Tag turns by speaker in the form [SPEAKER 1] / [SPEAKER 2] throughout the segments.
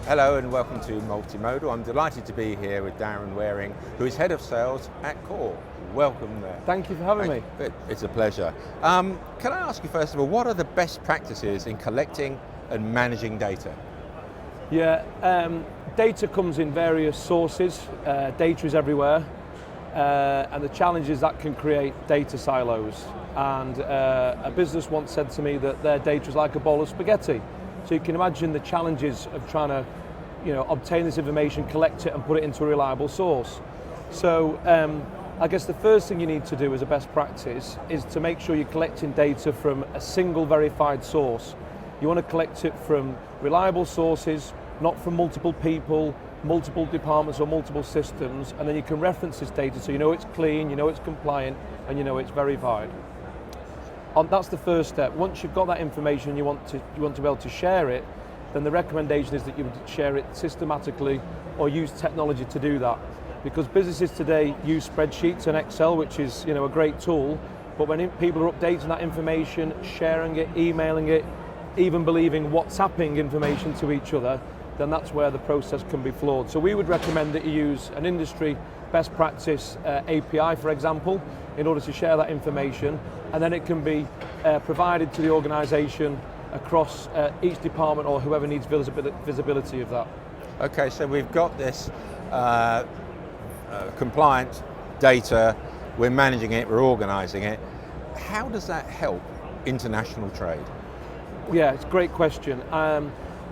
[SPEAKER 1] Hello and welcome to Multimodal. I'm delighted to be here with Darren Wareing, who is Head of Sales at Core. Welcome there.
[SPEAKER 2] Thank you for having me.
[SPEAKER 1] It's a pleasure. Can I ask you first of all, what are the best practices in collecting and managing data?
[SPEAKER 2] Yeah, data comes in various sources. Data is everywhere. And the challenge is that can create data silos. And a business once said to me that their data is like a bowl of spaghetti. So you can imagine the challenges of trying to, obtain this information, collect it and put it into a reliable source. So I guess the first thing you need to do as a best practice is to make sure you're collecting data from a single verified source. You want to collect it from reliable sources, not from multiple people, multiple departments or multiple systems, and then you can reference this data so you know it's clean, you know it's compliant, and you know it's verified. That's the first step. Once you've got that information, you want to be able to share it, then the recommendation is that you would share it systematically or use technology to do that. Because businesses today use spreadsheets and Excel, which is a great tool, but when people are updating that information, sharing it, emailing it, even believing WhatsApping information to each other, then that's where the process can be flawed. So we would recommend that you use an industry best practice API, for example, in order to share that information, and then it can be provided to the organisation across each department or whoever needs visibility of that.
[SPEAKER 1] Okay, so we've got this compliant data, we're managing it, we're organising it. How does that help international trade?
[SPEAKER 2] Yeah, it's a great question.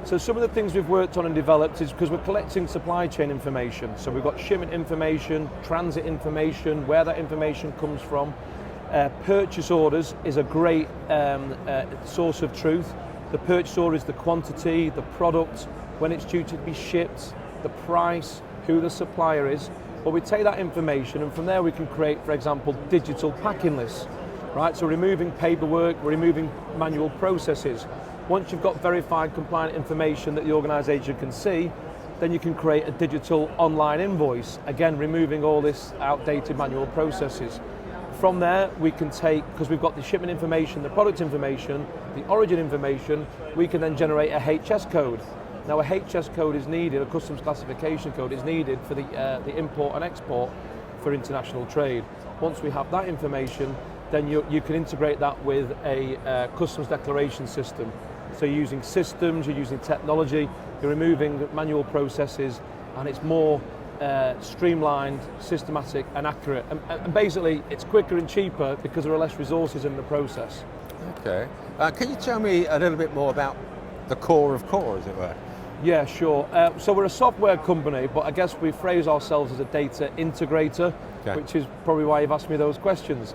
[SPEAKER 2] So some of the things we've worked on and developed is because we're collecting supply chain information. So we've got shipment information, transit information, where that information comes from. Purchase orders is a great source of truth. The purchase order is the quantity, the product, when it's due to be shipped, the price, who the supplier is. But we take that information and from there we can create, for example, digital packing lists. Right? So removing paperwork, removing manual processes. Once you've got verified compliant information that the organisation can see, then you can create a digital online invoice, again removing all this outdated manual processes. From there we can take, because we've got the shipment information, the product information, the origin information, we can then generate a HS code. Now a HS code is needed, a customs classification code is needed for the import and export for international trade. Once we have that information, then you can integrate that with a customs declaration system. So you're using systems, you're using technology, you're removing manual processes, and it's more streamlined, systematic and accurate. And basically it's quicker and cheaper because there are less resources in the process.
[SPEAKER 1] Okay. Can you tell me a little bit more about the core of Core, as it were?
[SPEAKER 2] Yeah, sure. So we're a software company, but I guess we phrase ourselves as a data integrator, okay, which is probably why you've asked me those questions.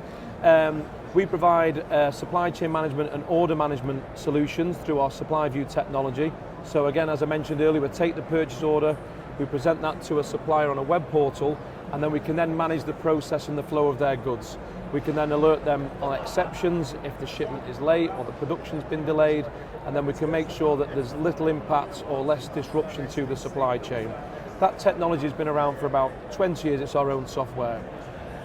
[SPEAKER 2] We provide supply chain management and order management solutions through our Supply View technology. So again, as I mentioned earlier, we take the purchase order, we present that to a supplier on a web portal, and then we can then manage the process and the flow of their goods. We can then alert them on exceptions if the shipment is late or the production's been delayed, and then we can make sure that there's little impact or less disruption to the supply chain. That technology has been around for about 20 years, it's our own software.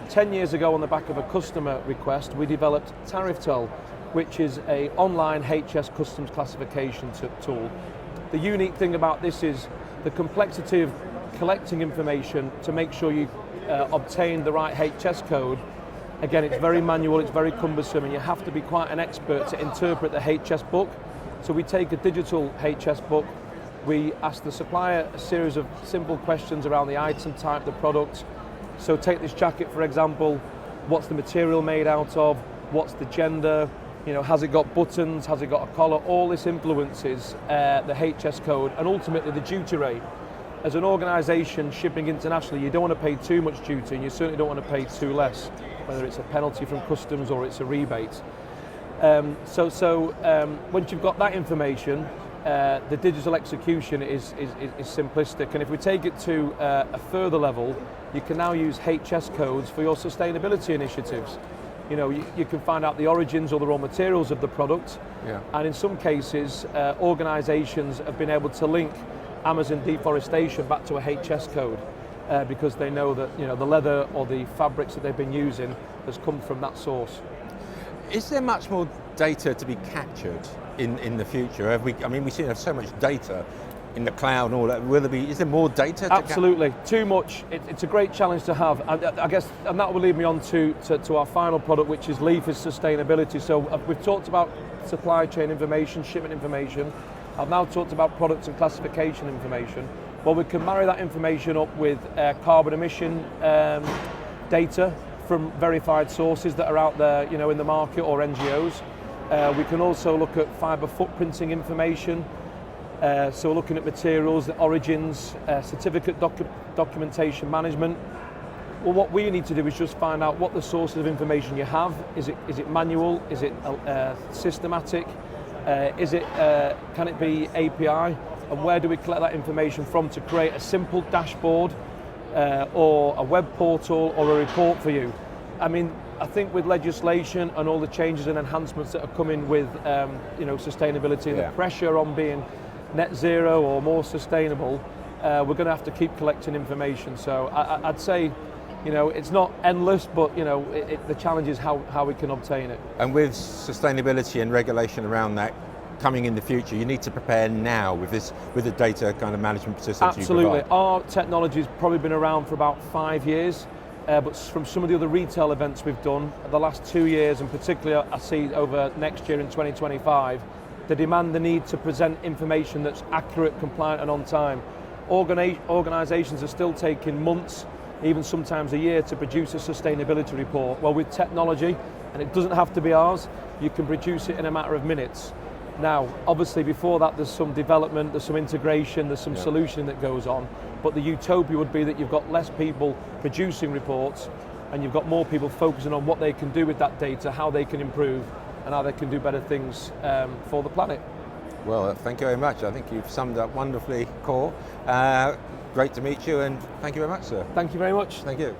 [SPEAKER 2] 10 years ago, on the back of a customer request, we developed TariffTel, which is an online HS customs classification tool. The unique thing about this is the complexity of collecting information to make sure you obtain the right HS code. Again, it's very manual, it's very cumbersome, and you have to be quite an expert to interpret the HS book. So we take a digital HS book, we ask the supplier a series of simple questions around the item type, the product. So take this jacket, for example, what's the material made out of, what's the gender, has it got buttons, has it got a collar? All this influences the HS code and ultimately the duty rate. As an organisation shipping internationally, you don't want to pay too much duty and you certainly don't want to pay too less, whether it's a penalty from customs or it's a rebate. Once you've got that information, the digital execution is simplistic, and if we take it to a further level, you can now use HS codes for your sustainability initiatives. You can find out the origins or the raw materials of the product, yeah, and in some cases organisations have been able to link Amazon deforestation back to a HS code because they know that the leather or the fabrics that they've been using has come from that source.
[SPEAKER 1] Is there much more data to be captured in the future? We seem to have so much data in the cloud and all that, is there more data?
[SPEAKER 2] Absolutely, too much. It's a great challenge to have, and I guess, and that will lead me on to our final product, which is Leaf, is sustainability. So we've talked about supply chain information, shipment information. I've now talked about products and classification information. Well, we can marry that information up with carbon emission data from verified sources that are out there, in the market, or NGOs. We can also look at fibre footprinting information. So we're looking at materials, the origins, certificate documentation management. Well, what we need to do is just find out what the sources of information you have. Is it manual? Is it systematic? Can it be API? And where do we collect that information from to create a simple dashboard or a web portal or a report for you? I mean, I think with legislation and all the changes and enhancements that are coming with sustainability and the pressure on being net zero or more sustainable, we're going to have to keep collecting information. So I'd say, it's not endless, but the challenge is how we can obtain it.
[SPEAKER 1] And with sustainability and regulation around that coming in the future, you need to prepare now with the data kind of management systems.
[SPEAKER 2] Absolutely. Our technology's probably been around for about 5 years, but from some of the other retail events we've done, the last 2 years, and particularly I see over next year in 2025, the need to present information that's accurate, compliant and on time. Organisations are still taking months, even sometimes a year, to produce a sustainability report. Well, with technology, and it doesn't have to be ours, you can produce it in a matter of minutes. Now, obviously before that there's some development, there's some integration, there's some solution that goes on, but the utopia would be that you've got less people producing reports and you've got more people focusing on what they can do with that data, how they can improve and how they can do better things for the planet.
[SPEAKER 1] Well, thank you very much. I think you've summed up wonderfully, Core. Great to meet you, and thank you very much, sir.
[SPEAKER 2] Thank you very much.
[SPEAKER 1] Thank you.